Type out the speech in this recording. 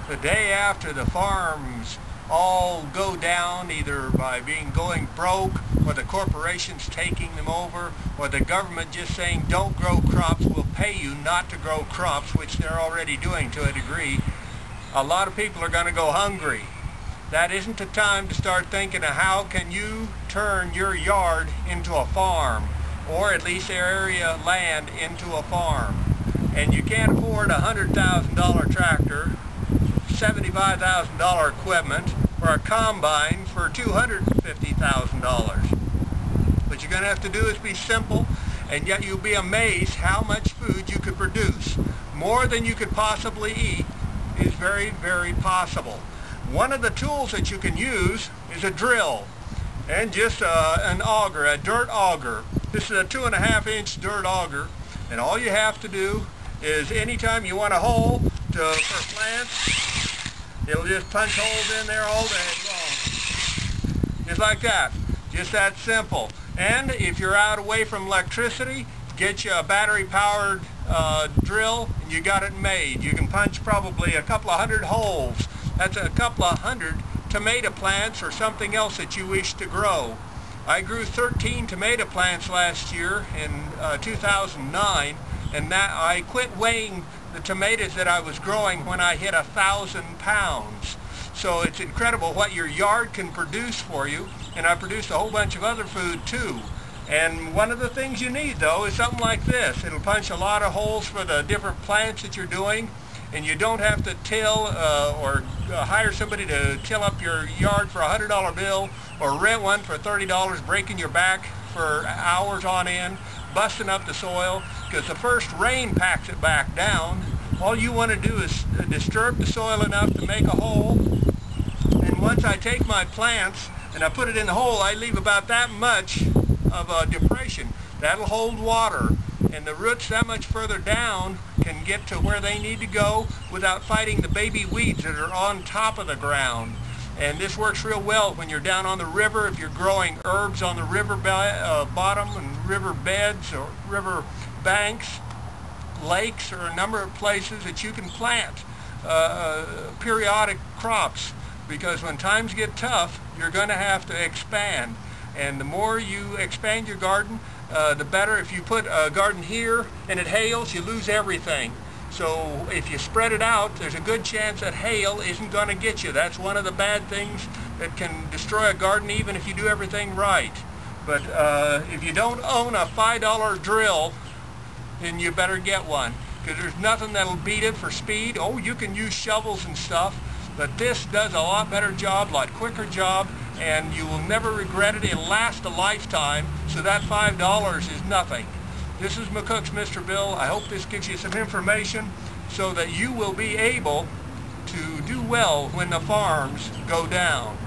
the day after the farms all go down, either by going broke, or the corporations taking them over, or the government just saying don't grow crops, we'll pay you not to grow crops, which they're already doing to a degree, a lot of people are going to go hungry. That isn't the time to start thinking of how can you turn your yard into a farm, or at least area land into a farm. And you can't afford a $100,000 tractor, $75,000 equipment, or a combine for $250,000. What you're going to have to do is be simple, and yet you'll be amazed how much food you could produce. More than you could possibly eat is very, very possible. One of the tools that you can use is a drill and just an auger, a dirt auger. This is a 2.5-inch dirt auger, and all you have to do is anytime you want a hole for plants, it'll just punch holes in there all day long. Just like that. Just that simple. And if you're out away from electricity, get you a battery-powered drill, and you got it made. You can punch probably a couple of hundred holes. That's a couple of hundred tomato plants or something else that you wish to grow. I grew 13 tomato plants last year in 2009, and that I quit weighing the tomatoes that I was growing when I hit 1,000 pounds. So it's incredible what your yard can produce for you, and I produced a whole bunch of other food too. And one of the things you need though is something like this. It'll punch a lot of holes for the different plants that you're doing, and you don't have to till or hire somebody to till up your yard for a $100 bill, or rent one for $30, breaking your back for hours on end, busting up the soil, because the first rain packs it back down. All you want to do is disturb the soil enough to make a hole, and once I take my plants and I put it in the hole, I leave about that much of a depression. That'll hold water, and the roots that much further down can get to where they need to go without fighting the baby weeds that are on top of the ground. And this works real well when you're down on the river, if you're growing herbs on the river bottom and river beds or river banks, lakes, or a number of places that you can plant periodic crops, because when times get tough, you're going to have to expand. And the more you expand your garden, the better. If you put a garden here and it hails, you lose everything. So if you spread it out, there's a good chance that hail isn't going to get you. That's one of the bad things that can destroy a garden, even if you do everything right. But if you don't own a $5 drill, then you better get one, because there's nothing that'll beat it for speed. Oh, you can use shovels and stuff, but this does a lot better job, a lot quicker job, and you will never regret it. It'll last a lifetime, so that $5 is nothing. This is McCook's Mr. Bill. I hope this gives you some information so that you will be able to do well when the farms go down.